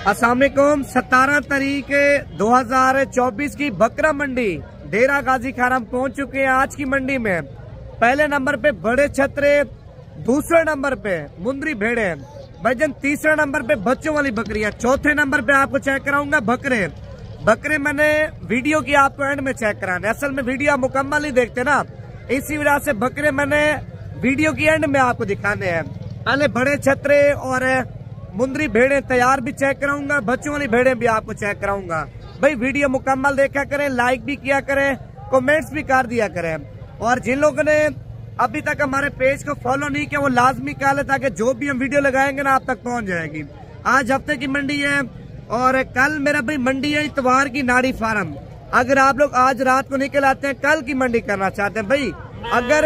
अस्सलाम वालेकुम। 17 तारीख 2024 की बकरा मंडी डेरा गाजी खान हम पहुंच चुके हैं। आज की मंडी में पहले नंबर पे बड़े छतरे, दूसरे नंबर पे मुंदरी भेड़े, भाईजान तीसरे नंबर पे बच्चों वाली बकरियां, चौथे नंबर पे आपको चेक कराऊंगा बकरे मैंने वीडियो की आपको एंड में चेक कराने, असल में वीडियो आप मुकम्मल ही देखते ना, इसी वजह से बकरे मैंने वीडियो की एंड में आपको दिखाने हैं। पहले बड़े छतरे और मुंदरी भेड़े तैयार भी चेक कराऊंगा, बच्चों वाली भेड़े भी आपको चेक कराऊंगा। भाई वीडियो मुकम्मल देखा करें, लाइक भी किया करें, कमेंट्स भी कर दिया करें। और जिन लोगों ने अभी तक हमारे पेज को फॉलो नहीं किया वो लाजमी कर ले, ताकि जो भी हम वीडियो लगाएंगे ना आप तक पहुंच जाएगी। आज हफ्ते की मंडी है और कल मेरा भाई मंडी है इतवार की नाड़ी फार्म। अगर आप लोग आज रात को निकल आते हैं, कल की मंडी करना चाहते हैं, भाई अगर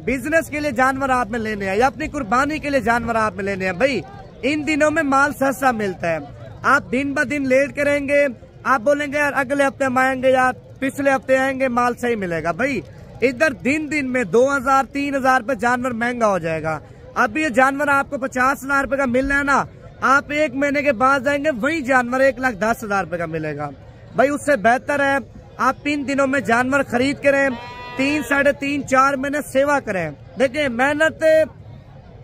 बिजनेस के लिए जानवर आप में लेने हैं या अपनी कुर्बानी के लिए जानवर आप में लेने हैं, भाई इन दिनों में माल सस्ता मिलता है। आप दिन ब दिन लेट करेंगे, आप बोलेंगे यार अगले हफ्ते हम आएंगे या पिछले हफ्ते आएंगे, माल सही मिलेगा। भाई इधर दिन में 2000-3000 रुपए जानवर महंगा हो जाएगा। अभी ये जानवर आपको 50,000 रुपए का मिल रहा है ना, आप एक महीने के बाद जाएंगे वही जानवर 1,10,000 रुपए का मिलेगा। भाई उससे बेहतर है आप 3 दिनों में जानवर खरीद करें, 3, 3.5, 4 महीने सेवा करें। देखिए मेहनत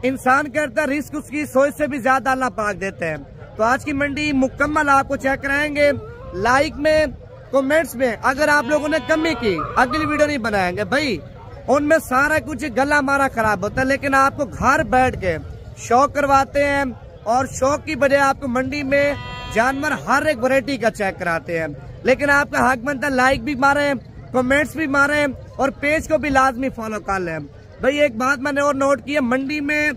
इंसान करता, रिस्क उसकी सोच से भी ज्यादा अल्लाह पाक देते हैं। तो आज की मंडी मुकम्मल आपको चेक कराएंगे, लाइक में कमेंट्स में। अगर आप लोगों ने कमी की अगली वीडियो नहीं बनाएंगे, भाई उनमें सारा कुछ गला हमारा खराब होता है, लेकिन आपको घर बैठ के शौक करवाते हैं और शौक की बजाय आपको मंडी में जानवर हर एक वैरायटी का चेक कराते हैं। लेकिन आपका हक बनता है लाइक भी मारे, कमेंट्स भी मारे और पेज को भी लाजमी फॉलो कर लें। भाई एक बात मैंने और नोट की है, मंडी में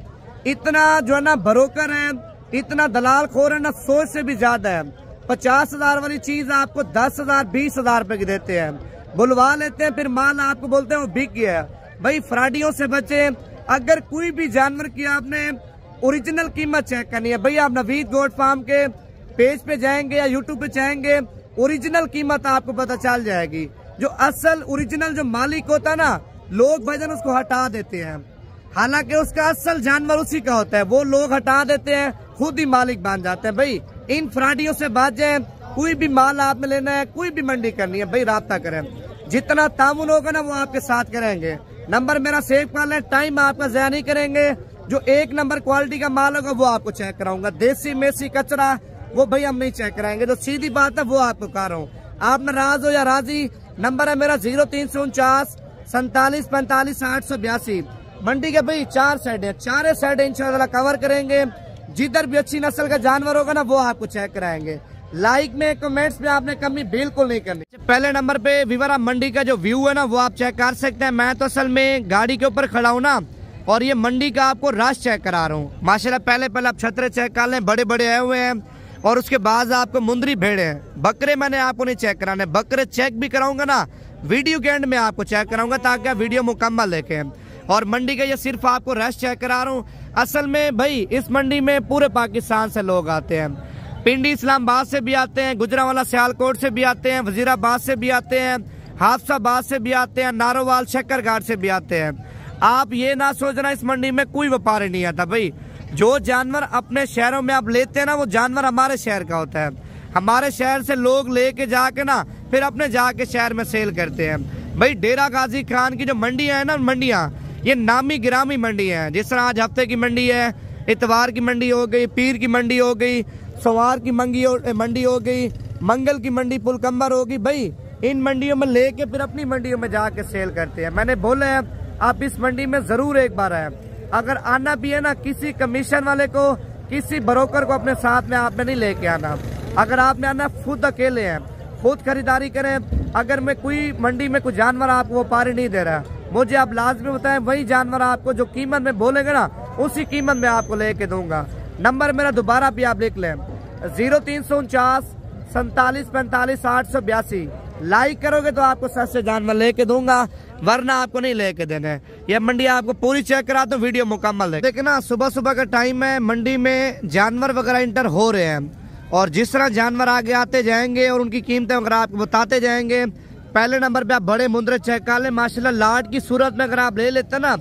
इतना जो है ना ब्रोकर है, इतना दलाल खोर है ना, सोच से भी ज्यादा है। 50,000 वाली चीज आपको 10,000 20,000 रुपए की देते हैं, बुलवा लेते हैं, फिर माल आपको बोलते हैं वो बिक गया है। भाई फ्रॉडियों से बचे। अगर कोई भी जानवर की आपने ओरिजिनल कीमत चेक करनी है, भाई आप नवीद गोट फार्म के पेज पे जाएंगे या यूट्यूब पे जाएंगे, ओरिजिनल कीमत आपको पता चल जाएगी। जो असल ओरिजिनल जो मालिक होता है ना, लोग भाईजान उसको हटा देते हैं, हालांकि उसका असल जानवर उसी का होता है, वो लोग हटा देते हैं, खुद ही मालिक बन जाते हैं। भाई इन फ्रॉडियों से बच जाए। कोई भी माल आप में लेना है, कोई भी मंडी करनी है, भाई राब्ता करें, जितना तामुन होगा ना वो आपके साथ करेंगे। नंबर मेरा सेव कर लें, टाइम आपका ज़ाया नहीं करेंगे। जो 1 नंबर क्वालिटी का माल होगा वो आपको चेक कराऊंगा। देसी मेसी कचरा वो भाई हम नहीं चेक कराएंगे, जो सीधी बात है वो आपको कह रहा हूँ। आप नाराज हो या राजी, नंबर है मेरा 0349 47 45 882। मंडी के भाई 4 साइड है, 4 साइड इंशाल्लाह कवर करेंगे। जिधर भी अच्छी नस्ल का जानवर होगा ना वो आपको चेक कराएंगे। लाइक में कमेंट्स में आपने कमी बिल्कुल नहीं करनी। पहले नंबर पे विवरा मंडी का जो व्यू है ना वो आप चेक कर सकते हैं। मैं तो असल में गाड़ी के ऊपर खड़ा हूँ ना, और ये मंडी का आपको रश चेक करा रहा हूँ। माशाल्लाह पहले आप छतरे चेक कर लें, बड़े बड़े आए हुए हैं, और उसके बाद आपको मुंदरी भेड़े हैं। बकरे मैंने आपको नहीं चेक कराने, बकरे चेक भी कराऊंगा ना वीडियो के एंड में आपको चेक कराऊंगा, ताकि आप वीडियो मुकम्मल देखें। और मंडी का ये सिर्फ आपको रश चेक करा रहा हूँ। असल में भाई इस मंडी में पूरे पाकिस्तान से लोग आते हैं, पिंडी इस्लामाबाद से भी आते हैं, गुजरांवाला सियालकोट से भी आते हैं, वजीराबाद से भी आते हैं, हाफसाबाद से भी आते हैं, नारोवाल शक्करघाट से भी आते हैं। आप ये ना सोचना इस मंडी में कोई व्यापारी नहीं आता। भाई जो जानवर अपने शहरों में आप लेते हैं ना, वो जानवर हमारे शहर का होता है। हमारे शहर से लोग लेके जाके ना फिर अपने जाके शहर में सेल करते हैं। भाई डेरा गाजी खान की जो मंडियां है ना, मंडियां ये नामी गिरामी मंडी है। जिस तरह आज हफ्ते की मंडी है, इतवार की मंडी हो गई, पीर की मंडी हो गई, सोमवार की मंडी हो गई, मंगल की मंडी पुलकम्बर होगी। भाई इन मंडियों में लेके फिर अपनी मंडियों में जाके सेल करते हैं। मैंने बोला है आप इस मंडी में जरूर एक बार आए। अगर आना भी है ना, किसी कमीशन वाले को, किसी ब्रोकर को अपने साथ में आपने नहीं लेके आना। अगर आपने आना खुद अकेले हैं, खुद खरीदारी करें। अगर मैं कोई मंडी में कोई जानवर आपको व्यापारी नहीं दे रहा, मुझे आप लाजमी बताएं, वही जानवर आपको जो कीमत में बोलेंगे ना उसी कीमत में आपको लेके दूंगा। नंबर मेरा दोबारा भी आप लिख लें, 0349 47 45 882। लाइक करोगे तो आपको सस्ते जानवर लेके दूंगा, वरना आपको नहीं लेके देने। ये मंडी आपको पूरी चेक करा तो वीडियो मुकम्मल है। देखिए ना सुबह सुबह का टाइम है, मंडी में जानवर वगैरह इंटर हो रहे हैं, और जिस तरह जानवर आगे आते जाएंगे और उनकी कीमतें वगैरह आपको बताते जाएंगे। पहले नंबर पे आप बड़े मुंदरे चेक कर लें। माशाल्लाह लाट की सूरत में अगर आप ले लेते ना,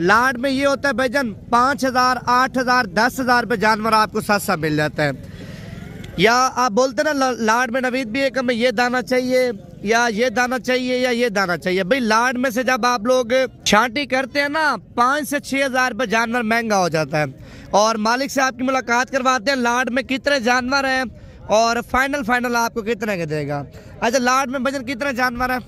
लाट में ये होता है भाईजान 5,000 8,000 10,000 रुपये जानवर आपको सस्ता मिल जाता है। या आप बोलते ना लाड में नवीद भी है कि हमें ये दाना चाहिए या ये दाना चाहिए या ये दाना चाहिए। भाई लाड में से जब आप लोग छांटी करते हैं ना 5 से 6 हजार रुपये जानवर महंगा हो जाता है। और मालिक से आपकी मुलाकात करवाते हैं लाड में कितने जानवर हैं और फाइनल आपको कितने के देगा। अच्छा लाड में वजन कितने जानवर है?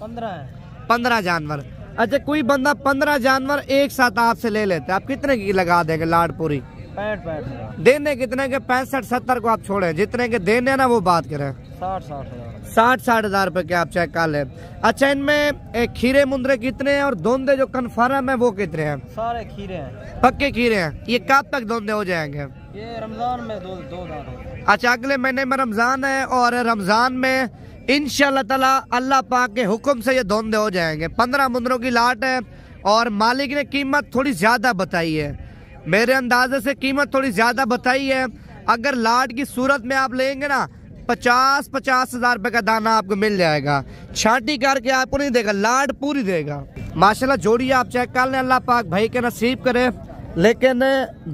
15 जानवर। अच्छा कोई बंदा 15 जानवर एक साथ आपसे ले लेते हैं, आप कितने की लगा देंगे लाड पूरी? 65 देने कितने के? 65-70 को आप छोड़े, जितने के देने ना वो बात करें। 60 हजार रुपए के आप चेक कर ले। अच्छा इनमें खीरे मुंदरे कितने हैं और दोंदे जो कन्फर्म है वो कितने हैं? सारे खीरे हैं, पक्के खीरे हैं। ये कब तक दोंदे हो जाएंगे? ये रमजान में दो दाने। अच्छा अगले महीने में रमजान है और रमजान में इंशाल्लाह ताला अल्लाह पाक के हुक्म से ये दोंदे हो जाएंगे। 15 मुंदरों की लाट है और मालिक ने कीमत थोड़ी ज्यादा बताई है, मेरे अंदाजे से कीमत थोड़ी ज्यादा बताई है। अगर लाट की सूरत में आप लेंगे ना 50 हजार रुपए का दाना आपको मिल जाएगा। छांटी करके आपको नहीं देगा, लाट पूरी देगा। माशाल्लाह जोड़ी आप चेक कर लें, अल्लाह पाक भाई के नसीब करे। लेकिन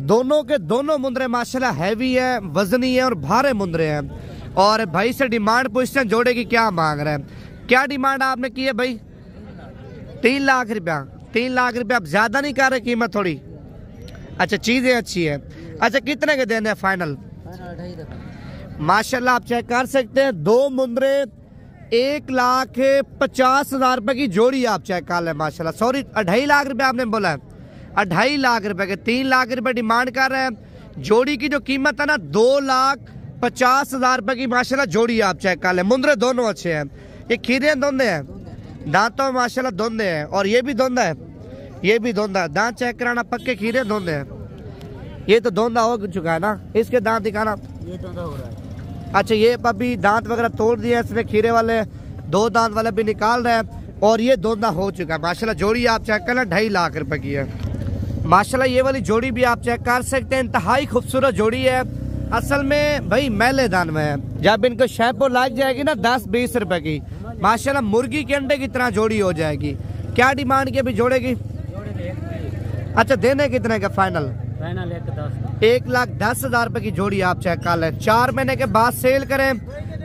दोनों के दोनों मुंदरे माशाल्लाह हैवी है, वजनी है और भारे मुंदरे हैं। और भाई से डिमांड पूछते हैं जोड़े की क्या मांग रहे हैं। क्या डिमांड आपने की है भाई? 3 लाख रुपया। 3 लाख रुपया आप ज्यादा नहीं कर रहे कीमत थोड़ी? अच्छा चीजें अच्छी है। अच्छा कितने के देने फाइनल? माशाल्लाह आप चेक कर सकते हैं 2 मुंदरे 1,50,000 रुपए की जोड़ी आप चेक कर ले। माशाल्लाह सॉरी 2.5 लाख रुपए आपने बोला है, 2.5 लाख रुपए के 3 लाख रुपए डिमांड कर रहे हैं। जोड़ी की जो कीमत है ना 2,50,000 रुपए की माशाल्लाह जोड़ी आप चेक कर ले। मुंदरे दोनों अच्छे हैं। ये खीरे दोंदे हैं, दांतों में माशाल्लाह दोंदे हैं और ये भी दोंदा है, ये भी दोंदा है। दांत चेक कराना, पक्के खीरे दोंदे हैं। ये तो दोंदा हो चुका है ना, इसके दांत दिखाना। ये दोंदा हो रहा है। अच्छा ये अभी दांत वगैरह तोड़ दिए इसमें, खीरे वाले 2 दांत वाले भी निकाल रहे हैं और ये दोंदा हो चुका है। माशाल्लाह जोड़ी आप चेक करना 2.5 लाख रुपए की है। माशाल्लाह ये वाली जोड़ी भी आप चेक कर सकते हैं, इंतहाई खूबसूरत जोड़ी है। असल में भाई मैलेदान में है, जब इनको शैपो लग जाएगी ना 10-20 रुपए की माशाल्लाह मुर्गी के अंडे की तरह जोड़ी हो जाएगी। क्या डिमांड की अभी जोड़े की? अच्छा देने कितने का फाइनल? 1,10,000 रुपए की जोड़ी आप चेक कर लें। 4 महीने के बाद सेल करें।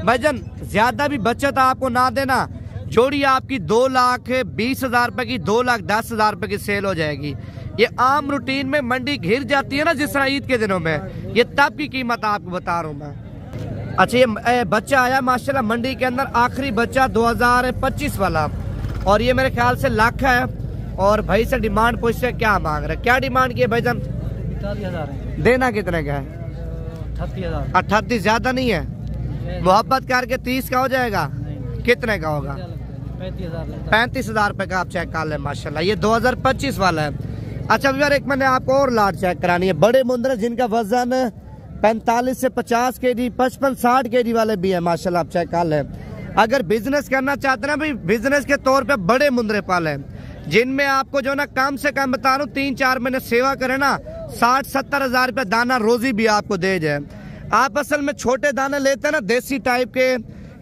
भजन ज्यादा भी बचत आपको ना देना, जोड़ी आपकी 2,20,000 रुपए की 2,10,000 रुपए की सेल हो जाएगी। ये आम रूटीन में मंडी घिर जाती है ना जिस तरह ईद के दिनों में, ये तब की कीमत आपको बता रहा हूँ मैं। अच्छा ये बच्चा आया माशाल्लाह मंडी के अंदर, आखिरी बच्चा 2025 वाला और ये मेरे ख्याल से लाख है। और भाई से डिमांड पूछते क्या मांग रहे, क्या डिमांड की है भाईजान? 41,000 है। देना कितने का है? 38,000। 38 ज्यादा नहीं है? मोहब्बत करके 30 का हो जाएगा? कितने का होगा? 35,000 रुपए का आप चेक कर ले। माशाल्लाह ये 2025 वाला है। अच्छा यार एक मैंने आपको और लाट चेक करानी है, बड़े मुंदरे जिनका वजन 45 से 50 kg 55-60 kg वाले भी है माशाल्लाह आप चेक कर ले। अगर बिजनेस करना चाहते हैं ना भाई, बिजनेस के तौर पे बड़े मुंदरे पाले जिनमें आपको जो ना कम से कम बता रहा हूँ 3-4 महीने सेवा करे ना 60-70 हजार रुपया दाना रोजी भी आपको दे जाए। आप असल में छोटे दाने लेते हैं ना देसी टाइप के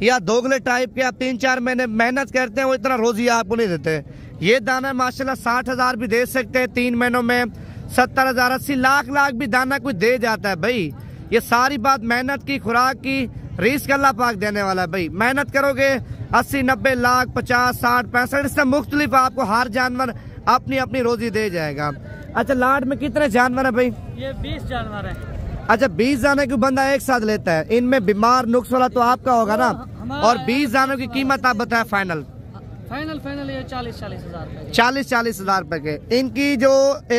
या दोगले टाइप के, आप 3-4 महीने मेहनत करते हैं वो इतना रोजी आपको नहीं देते। ये दाना माशाल्लाह 60 हजार भी दे सकते हैं 3 महीनों में, 70 हजार 80 लाख भी दाना कोई दे जाता है भाई। ये सारी बात मेहनत की, खुराक की, रिस्क अल्लाह पाक देने वाला है भाई। मेहनत करोगे 80-90 लाख 50-60 65 इससे मुख्तलिफ आपको हर जानवर अपनी अपनी रोजी दे जाएगा। अच्छा लाट में कितने जानवर है भाई? ये 20 जानवर है। अच्छा 20 जानवर की बंदा एक साथ लेता है, इनमें बीमार नुक्स वाला तो आपका होगा ना। और 20 जानवर की कीमत आप बताए फाइनल? फाइनल ये 40-40 हजार 40-40 हजार रुपए के। इनकी जो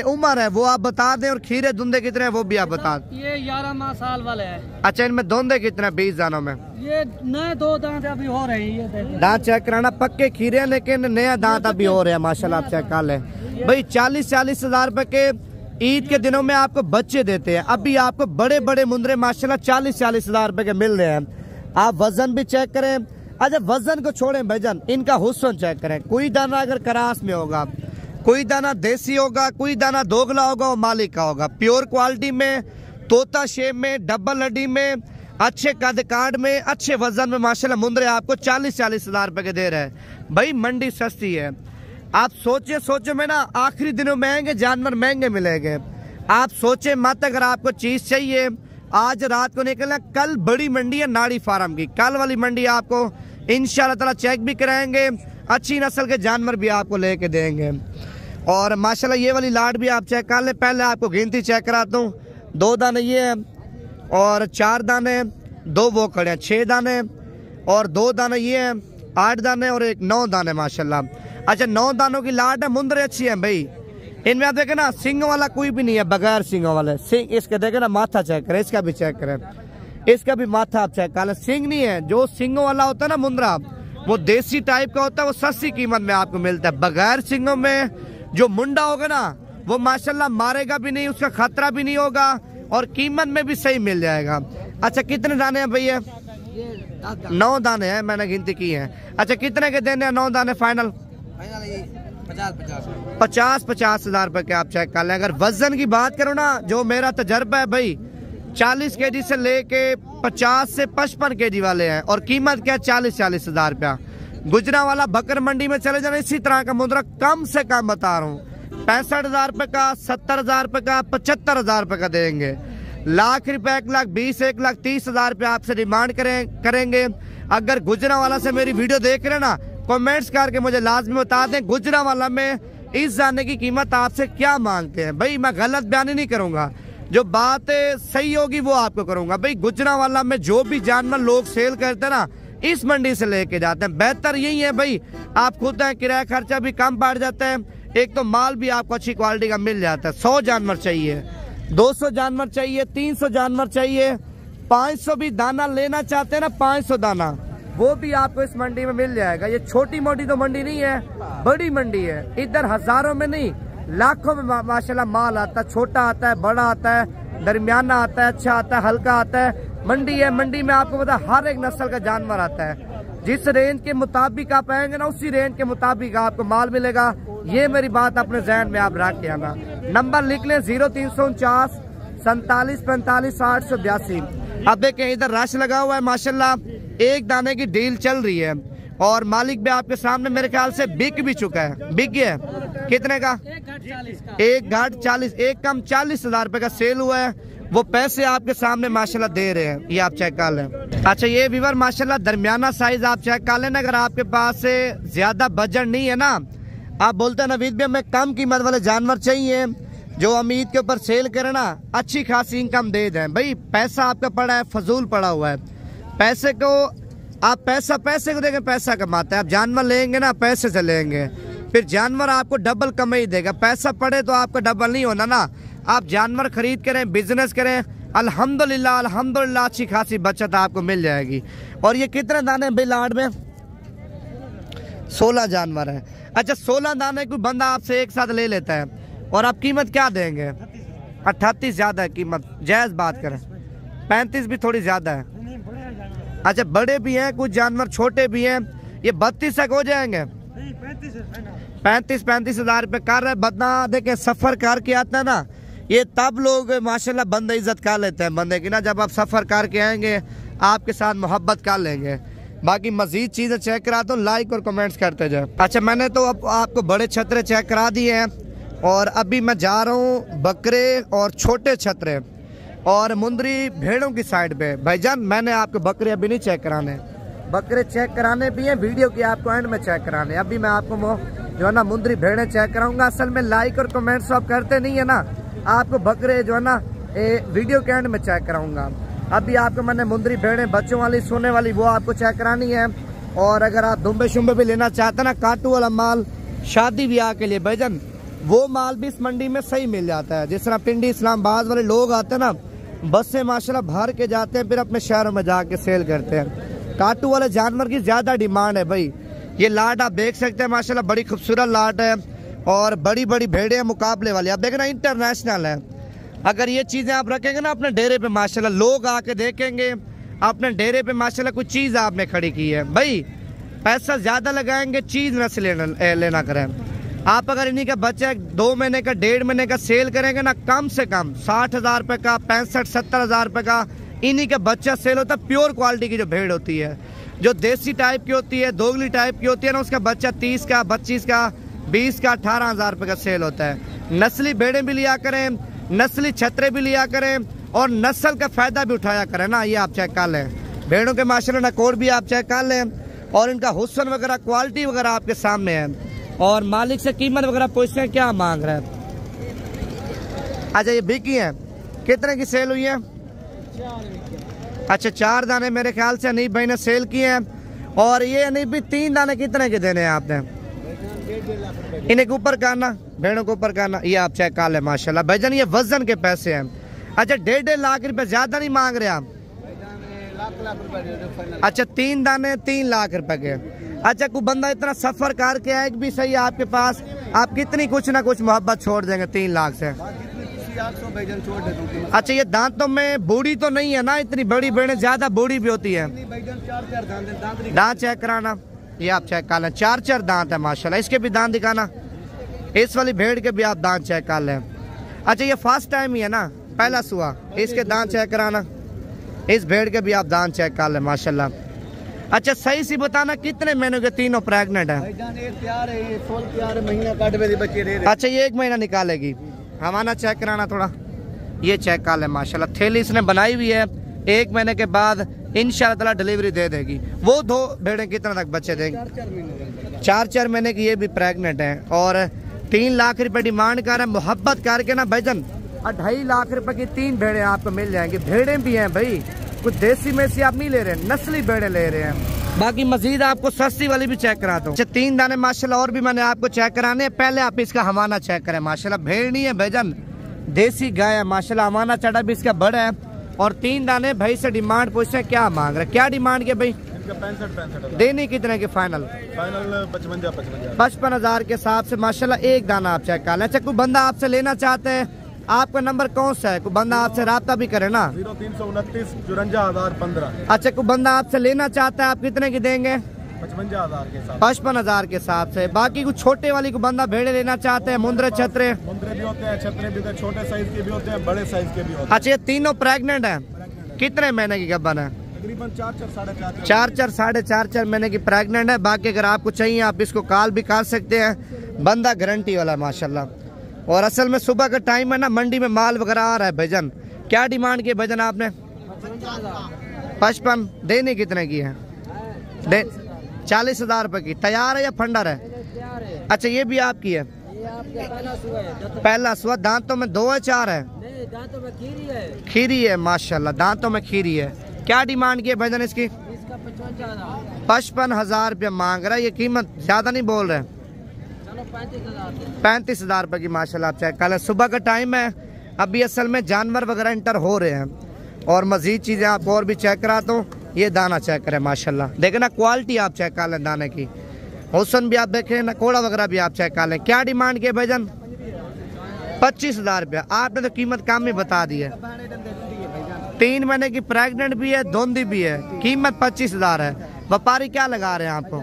उम्र है वो आप बता दें और खीरे धुंधे कितने हैं वो भी आप बता दें। ये 11 साल वाले हैं। अच्छा इनमें धुंधे कितने 20 जानों में? ये नए 2 दांत अभी हो रहे हैं। दांत चेक कराना, पक्के खीरे हैं लेकिन नया दांत अभी हो रहे हैं माशाल्लाह आप चेक कर लें भाई। 40-40 हजार रुपए के ईद के दिनों में आपको बच्चे देते हैं। अभी आपको बड़े बड़े मुंदरे माशाल्लाह 40-40 हजार रुपए के मिल रहे हैं। आप वजन भी चेक करें। अच्छा वजन को छोड़ें भाईजान, इनका हुस्न चेक करें। कोई दाना अगर करास में होगा, कोई दाना देसी होगा, कोई दाना दोगला होगा, वो मालिक का होगा। प्योर क्वालिटी में, तोता शेप में, डबल हड्डी में, अच्छे कद काट में, अच्छे वजन में माशाल्लाह मुंदरे आपको 40-40 हजार रुपए के दे रहे हैं भाई। मंडी सस्ती है। आप सोचे में ना आखिरी दिनों में आएंगे जानवर महंगे मिलेंगे। आप सोचे मत, अगर आपको चीज चाहिए आज रात को निकलना, कल बड़ी मंडी है नाड़ी फार्म की। कल वाली मंडी आपको इंशाल्लाह ताला चेक भी कराएंगे, अच्छी नस्ल के जानवर भी आपको लेके देंगे। और माशाल्लाह ये वाली लाट भी आप चेक कर ले। पहले आपको गिनती चेक कराता हूँ। 2 दाने ये है और 4 दाने, 2 वो खड़े हैं 6 दाने, और 2 दाने ये है 8 दाने, और एक 9 दाने माशाल्लाह। अच्छा 9 दानों की लाट है, मुंदरे अच्छी है भाई। इनमें आप देखे ना सिंग वाला कोई भी नहीं है, बगैर सिंगों वाले। सिंग इसके देखे ना, माथा चेक करें, इसका भी चेक करें, इसका भी माथा आप चेक कर लें। सिंग नहीं है, जो सिंगों वाला होता है ना मुंदरा, वो देसी टाइप का होता है, वो सस्ती कीमत में आपको मिलता है। बगैर सिंगों में जो मुंडा होगा ना, वो माशाल्लाह मारेगा भी नहीं, उसका खतरा भी नहीं होगा, और कीमत में भी सही मिल जाएगा। अच्छा कितने दाने हैं भैया? 9 दाने हैं, मैंने गिनती की है। अच्छा कितने के देने हैं 9 दाने फाइनल? 50 हजार रुपए के आप चेक कर लें। अगर वजन की बात करो ना, जो मेरा तजर्बा है भाई, 40 केजी से लेके 50 से 55 केजी वाले हैं, और कीमत क्या है 40 हजार रुपया। गुजरा वाला बकर मंडी में चले जाना, इसी तरह का मुद्रा कम से कम बता रहा हूँ, 65 हजार रुपए का, 70 हजार रुपए का, 75 हजार रुपए का देंगे। लाख रुपए, 1,20,000, 1,30,000 रुपए आपसे डिमांड करेंगे। अगर गुजरा वाला से मेरी वीडियो देख रहे हैं ना, कमेंट्स करके मुझे लाजमी बता दें गुजरा वाला में इस जाने की कीमत आपसे क्या मांगते हैं। भाई मैं गलत बयानी नहीं करूंगा, जो बात सही होगी वो आपको करूंगा। भाई गुजरा वाला में जो भी जानवर लोग सेल करते हैं ना, इस मंडी से लेके जाते हैं। बेहतर यही है भाई, आप खुद हैं, किराया खर्चा भी कम पड़ जाता है, एक तो माल भी आपको अच्छी क्वालिटी का मिल जाता है। 100 जानवर चाहिए, 200 जानवर चाहिए, 300 जानवर चाहिए, 500 भी दाना लेना चाहते हैं ना, 500 दाना, वो भी आपको इस मंडी में मिल जाएगा। ये छोटी मोटी तो मंडी नहीं है, बड़ी मंडी है। इधर हजारों में नहीं, लाखों में माशाल्लाह माल आता है। छोटा आता है, बड़ा आता है, दरमियाना आता है, अच्छा आता है, हल्का आता है। मंडी है, मंडी में आपको पता हर एक नस्ल का जानवर आता है। जिस रेंज के मुताबिक आप आएंगे ना, उसी रेंज के मुताबिक आपको माल मिलेगा। ये मेरी बात अपने जहन में आप रख के आना। नंबर लिख लें 0349 47 45 882। अब देखें इधर रश लगा हुआ है माशाल्लाह, एक दाने की डील चल रही है, और मालिक भी आपके सामने मेरे ख्याल से बिक भी चुका है। बिक गया कितने का? 1 घाट 40, एक कम 40 हजार रुपए का सेल हुआ है। वो पैसे आपके सामने माशाल्लाह दे रहे हैं, ये आप चेक कर लें। अच्छा ये व्यूअर माशाल्लाह दरमियाना साइज आप चेक कर लेना। अगर आपके पास से ज्यादा बजट नहीं है ना, आप बोलते हैं नवीद भाई हमें कम कीमत वाले जानवर चाहिए जो उम्मीद के ऊपर सेल करे ना, अच्छी खासी इनकम दे दें। भाई पैसा आपका पड़ा है, फजूल पड़ा हुआ है। पैसे को आप पैसे को देंगे, पैसा कमाते हैं। आप जानवर लेंगे ना, पैसे से लेंगे, फिर जानवर आपको डबल कमाई देगा। पैसा पड़े तो आपका डबल नहीं होना ना। आप जानवर खरीद करें, बिजनेस करें, अल्हम्दुलिल्लाह अल्हम्दुलिल्लाह अच्छी खासी बचत आपको मिल जाएगी। और ये कितने दाने बिल आर्ट में? 16 जानवर है। अच्छा 16 दाने कोई बंदा आपसे एक साथ ले लेता है, और आप कीमत क्या देंगे? 38 ज्यादा है कीमत, जायज बात करें। 35 भी थोड़ी ज्यादा है। अच्छा बड़े भी हैं कुछ जानवर, छोटे भी हैं। ये 32 तक हो जाएंगे। 35 हजार रुपये कर रहे बंदा। देखे सफर करके आता है ना, ये तब लोग माशाल्लाह बंदे इज्जत कर लेते हैं बंदे की ना, जब आप सफर करके आएंगे आपके साथ मोहब्बत कर लेंगे। बाकी मजीद चीजें चेक कराता हूँ, लाइक और कमेंट्स करते जाए। अच्छा मैंने तो अब आपको बड़े छतरे चेक करा दिए हैं, और अभी मैं जा रहा हूँ बकरे और छोटे छतरे और मुंदरी भेड़ों की साइड पे। भाईजान मैंने आपको बकरे अभी नहीं चेक कराने, बकरे चेक कराने भी हैं, वीडियो की आपको एंड में चेक कराने। अभी मैं आपको जो है ना मुंदरी भेड़ें चेक कराऊंगा। असल में लाइक और कमेंट्स आप करते नहीं है ना, आपको बकरे जो है ना वीडियो के एंड में चेक कराऊंगा। अभी आपको मैंने मुंदरी भेड़ें बच्चों वाली, सोने वाली, वो आपको चेक करानी है। और अगर आप दुम्बे शुम्बे भी लेना चाहते हैं ना, काटू वाला माल शादी ब्याह के लिए भाईजान, वो माल भी इस मंडी में सही मिल जाता है। जिस तरह पिंडी इस्लामाबाद वाले लोग आते हैं ना, बस से माशाल्लाह भर के जाते हैं, फिर अपने शहरों में जाके सेल करते हैं। काटू वाले जानवर की ज्यादा डिमांड है भाई। ये लाट आप देख सकते हैं माशाल्लाह बड़ी खूबसूरत लाट है, और बड़ी बड़ी भेड़े हैं मुकाबले वाली। आप देखना इंटरनेशनल है। अगर ये चीजें आप रखेंगे ना अपने डेरे पे, माशाल्लाह लोग आके देखेंगे अपने डेरे पे माशाल्लाह कुछ चीज आपने खड़ी की है। भाई पैसा ज्यादा लगाएंगे, चीज न से लेना करें। आप अगर इन्हीं का बच्चा 2 महीने का, 1.5 महीने का सेल करेंगे ना, कम से कम 60 हजार रुपए का, 65-70 हजार रुपए का इन्हीं का बच्चा सेल होता है। प्योर क्वालिटी की जो भेड़ होती है, जो देसी टाइप की होती है, दोगली टाइप की होती है ना, उसका बच्चा 30 का, 25 का, 20 का, 18 हजार रुपए का सेल होता है। नस्ली भेड़ें भी लिया करें, नस्ली छतरे भी लिया करें, और नस्ल का फायदा भी उठाया करें ना। ये आप चेक कर लें, भेड़ों के माशाल्लाह नकोर भी आप चेक कर लें और इनका हुस्न वगैरह क्वालिटी वगैरह आपके सामने है। और मालिक से कीमत वगैरह पूछते हैं क्या मांग रहे हैं। अच्छा ये बिकी है, कितने की सेल हुई है? अच्छा 4 दाने मेरे ख्याल से अनीब भाई ने सेल किए हैं। और ये अनीब भी 3 दाने कितने के देने हैं आपने? इन्हें के ऊपर करना, भेड़ों के ऊपर करना। ये आप चेक कर ले माशाल्लाह भाईजान, ये वजन के पैसे हैं। अच्छा 1.5 लाख रुपए, ज्यादा नहीं मांग रहे आप? अच्छा 3 दाने 3 लाख रुपए के। अच्छा कोई बंदा इतना सफर करके आए भी सही आपके पास, आप कितनी कुछ ना कुछ मोहब्बत छोड़ देंगे 3 लाख से? अच्छा ये दांतों में बूढ़ी तो नहीं है ना? इतनी बड़ी भेड़ें ज्यादा बूढ़ी भी होती है। दांत चेक कराना, ये आप चेक कर लें, 4 दांत है माशाल्लाह। इसके भी दांत दिखाना, इस वाली भेड़ के भी आप दांत चेक कर लें। अच्छा ये फर्स्ट टाइम ही है ना, पहला सुआ? इसके दांत चेक कराना, इस भेड़ के भी आप दांत चेक कर लें माशाल्लाह। अच्छा सही सी बताना कितने महीनों के तीनों प्रेग्नेंट है? अच्छा ये 1 महीना निकालेगी। हमारा चेक कराना थोड़ा, ये चेक कर ले माशाल्लाह। थैली इसने बनाई हुई है, 1 महीने के बाद इंशाल्लाह ताला डिलीवरी दे देगी। वो 2 भेड़ें कितना तक बच्चे देंगे? 4 महीने की, ये भी प्रेग्नेंट है। और 3 लाख रुपए डिमांड कर रहे हैं। मोहब्बत करके ना भाईजान 2.5 लाख रुपए की 3 भेड़ें आपको मिल जाएंगी। भेड़ें भी हैं भाई, कुछ देसी में से आप नहीं ले रहे हैं, नस्ली भेड़ें ले रहे हैं। बाकी मजीद आपको सस्ती वाली भी चेक कराता हूँ। 3 दाने माशाल्लाह और भी मैंने आपको चेक कराने हैं। पहले आप इसका हवाना चेक करें माशाल्लाह। भेड़ नहीं है भाईजान, देसी गाय है माशाल्लाह। हवाना चढ़ा भी इसका बड़ा है। और 3 दाने भाई से डिमांड पूछते हैं क्या मांग रहे, क्या डिमांड के भाई? 65 देने कितने के फाइनल? 55,000 के हिसाब से माशाल्लाह। 1 दाना आप चेक कर लें। अच्छा कोई बंदा आपसे लेना चाहते हैं, आपका नंबर कौन सा है? कोई बंदा आपसे राब्ता भी करे ना? 0329 54,015। अच्छा कोई बंदा आपसे लेना चाहता है, आप कितने की देंगे? 55,000 के साथ। 55,000 के हिसाब से। बाकी कुछ छोटे वाली को बंदा भेड़े लेना चाहते हैं, मुंद्रे छतरे? मुंद्रे भी होते हैं, छतरे भी होते हैं, छोटे साइज के भी होते हैं, बड़े साइज के भी होते हैं। अच्छा ये तीनों प्रेग्नेंट है? कितने महीने की गब्बन है? तकरीबन 4 साढ़े 4 महीने की प्रेग्नेंट है। बाकी अगर आपको चाहिए आप इसको कॉल भी कर सकते हैं, बंदा गारंटी वाला है माशाल्लाह। और असल में सुबह का टाइम है ना, मंडी में माल वगैरह आ रहा है भाईजान। क्या डिमांड की भाईजान आपने? 55 देने कितने की है? 40,000 रुपए की। तैयार है या फंडर है? अच्छा ये भी आपकी है? पहला सुआ। दांतों में 2 है 4 है? दांतों में खीरी है। खीरी है माशाल्लाह, दांतों में खीरी है। क्या डिमांड की है भाईजान इसकी? इसका 55,000 रुपया मांग रहा है। ये कीमत ज्यादा नहीं बोल रहे? 35,000 रुपए की माशाल्लाह। आप चेक कर लें, सुबह का टाइम है, अभी असल में जानवर वगैरह इंटर हो रहे हैं। और मजीद चीजें आपको और भी चेक कराता हूँ। ये दाना चेक करें माशाल्लाह, देखे ना क्वालिटी आप चेक कर लें दाने की। हुस्न भी आप देखें ना, कोड़ा वगैरह भी आप चेक कर लें। क्या डिमांड की है भाईजान? 25,000 रुपया। आपने तो कीमत कम ही बता दी है। 3 महीने की प्रेग्नेंट भी है, धुंधी भी है, कीमत 25,000 है। व्यापारी क्या लगा रहे हैं आपको?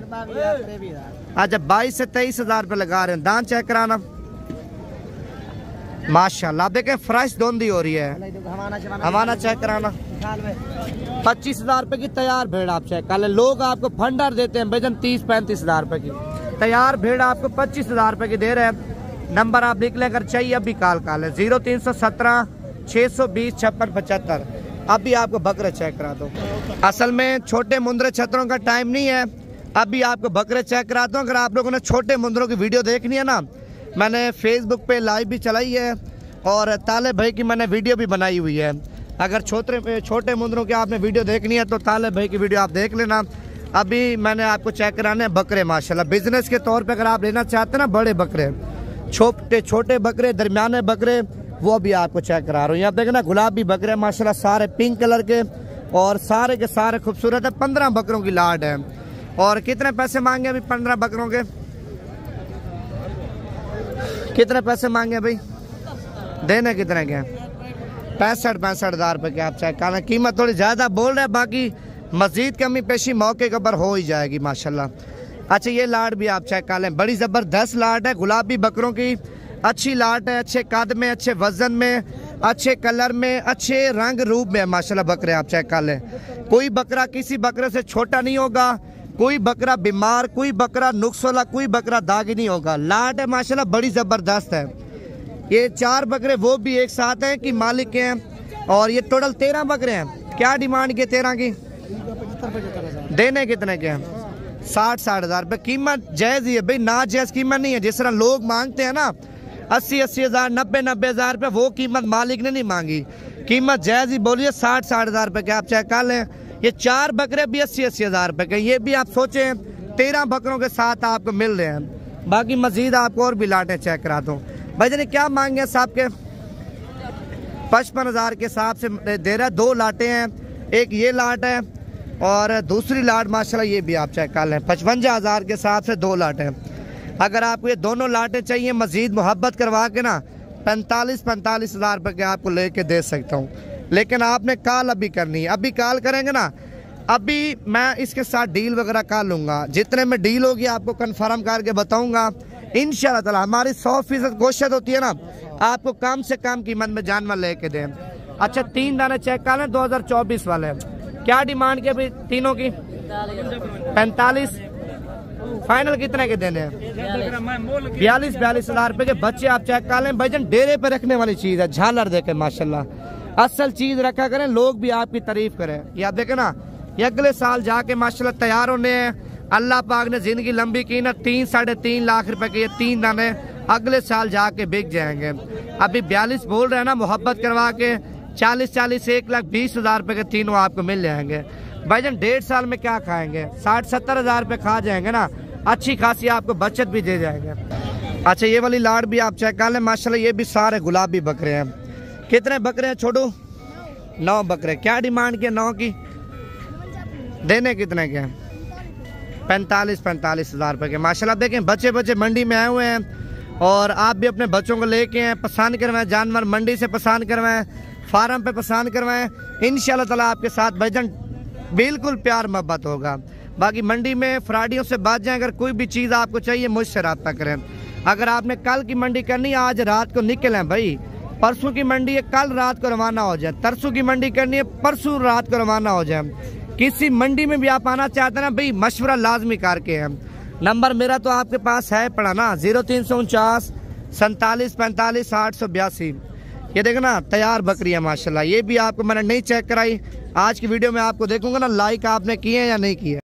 अच्छा 22 से 23,000 रुपये लगा रहे हैं। दांत चेक कराना माशाल्लाह। आप देखें फ्रेश धुंधी हो रही है। हमारा चेक कराना। 25,000 रुपये की तैयार भेड़ आप चेक कर लें। लोग आपको फंडर देते हैं भाईजान 30-35,000 रुपये की। तैयार भेड़ आपको 25,000 रुपये की दे रहे हैं। नंबर आप लिख लें, अगर चाहिए अभी कॉल कर लें 0317 620 5675। अभी आपको बकरे चेक करा दो। असल में छोटे मुंद्रे छतरों का टाइम नहीं है, अभी आपको बकरे चेक कराता हूँ। अगर आप लोगों ने छोटे मुंद्रों की वीडियो देखनी है ना, मैंने फेसबुक पे लाइव भी चलाई है और ताले भाई की मैंने वीडियो भी बनाई हुई है। अगर छोटे मुंद्रों की आपने वीडियो देखनी है तो ताले भाई की वीडियो आप देख लेना। अभी मैंने आपको चेक कराने हैं बकरे माशाल्लाह। बिजनेस के तौर पे अगर आप लेना चाहते हैं ना बड़े बकरे, छोटे बकरे, दरमियाने बकरे, वो भी आपको चेक करा रहा हूँ। यहाँ देखना गुलाबी बकरे माशाल्लाह, सारे पिंक कलर के और सारे के सारे खूबसूरत है। 15 बकरों की लाट है। और कितने पैसे मांगे अभी 15 बकरों के? कितने पैसे मांगे भाई? देने कितने के? 65,000 रुपए के आप चेक करना। कीमत थोड़ी ज्यादा बोल रहे हैं, बाकी मजीद कमी पेशी मौके के ऊपर हो ही जाएगी माशाल्लाह। अच्छा ये लाट भी आप चेक कर लें, बड़ी जबरदस्त लाट है, गुलाबी बकरों की अच्छी लाट है। अच्छे कद में, अच्छे वजन में, अच्छे कलर में, अच्छे रंग रूप में माशाल्लाह बकरे आप चेक कर लें। कोई बकरा किसी बकरे से छोटा नहीं होगा, कोई बकरा बीमार, कोई बकरा नुक्स वाला, कोई बकरा दागी नहीं होगा। लाट है माशाल्लाह, बड़ी जबरदस्त है। ये 4 बकरे वो भी एक साथ हैं कि मालिक के हैं, और ये टोटल 13 बकरे हैं। क्या डिमांड की 13 की? देने कितने के हैं? 60-60 हज़ार रुपये। कीमत जायज़ ही है भाई, ना जायज़ कीमत नहीं है। जिस तरह लोग मांगते हैं ना 80-80 हज़ार, 90-90 हज़ार रुपये, वो कीमत मालिक ने नहीं मांगी। कीमत जायज़ ही बोलिए 60-60 हज़ार रुपये के। आप चेक कर लें, ये 4 बकरे भी 80-80 हज़ार रुपये के। ये भी आप सोचें 13 बकरों के साथ आपको मिल रहे हैं। बाकी मजीद आपको और भी लाटें चेक कराता हूँ। भाई जान क्या मांगे साहब के? 55 हज़ार के हिसाब से दे रहा है। 2 लाटें हैं, एक ये लाट है और दूसरी लाट माशाल्लाह ये भी आप चेक कर लें। 55 हज़ार के हिसाब से 2 लाटें। अगर आपको ये दोनों लाटें चाहिए मजीद मोहब्बत करवा के ना 45-45 हज़ार रुपये के आपको लेके दे सकता हूँ। लेकिन आपने कॉल अभी करनी है। अभी कॉल करेंगे ना, अभी मैं इसके साथ डील वगैरह कर लूँगा। जितने में डील होगी आपको कन्फर्म करके बताऊँगा इंशाअल्लाह ताला। हमारी 100% कोशिश होती है ना आपको कम से कम कीमत में जानवर लेके दें। अच्छा 3 दाने चेक कर लें 2024 वाले। क्या डिमांड की अभी तीनों की? 45। फाइनल कितने के देने हैं? 42 हज़ार रुपये के बच्चे आप चेक कर लें। भाईजान डेरे पे रखने वाली चीज़ है, झालर देखे माशाल्लाह असल चीज़ रखा करें, लोग भी आपकी तारीफ करें। ये आप देखें ना, ये अगले साल जाके माशाल्लाह तैयार होने हैं। अल्लाह पाक ने जिंदगी लंबी की ना, 3-3.5 लाख रुपए के ये 3 दाने अगले साल जाके बिक जाएंगे। अभी 42 बोल रहे हैं ना, मोहब्बत करवा के 40-40 1,20,000 रुपये के तीनों आपको मिल जाएंगे। भाईजान 1.5 साल में क्या खाएंगे? 60-70 हज़ार रुपये खा जाएंगे ना, अच्छी खासी आपको बचत भी दे जाएंगे। अच्छा ये वाली लाड़ भी आप चेक कर लें माशाल्लाह, ये भी सारे गुलाबी बकरे हैं। कितने बकरे हैं छोटू? 9 बकरे। क्या डिमांड की? 9 की। देने कितने के? 45 हज़ार रुपये के। माशाल्लाह देखें बच्चे मंडी में आए हुए हैं और आप भी अपने बच्चों को लेके हैं, पसंद करवाएं जानवर, मंडी से पसंद करवाएं, फार्म पे पसंद करवाएं। इंशाल्लाह ताला आपके साथ भाईजान बिल्कुल प्यार मोहब्बत होगा। बाकी मंडी में फ्राडियों से बच जाएं। अगर कोई भी चीज़ आपको चाहिए मुझसे रब्ता करें। अगर आपने कल की मंडी करनी है आज रात को निकलें भाई, परसों की मंडी है कल रात को रवाना हो जाए, तरसों की मंडी करनी है परसों रात को रवाना हो जाए। किसी मंडी में भी आप आना चाहते हैं ना भाई, मशवरा लाजमी करके हैं। नंबर मेरा तो आपके पास है पड़ा ना, 0349 47 45 882। ये देखो ना तैयार बकरी है माशाल्लाह। ये भी आपको मैंने नहीं चेक कराई, आज की वीडियो में आपको देखूंगा ना लाइक आपने किए या नहीं किए।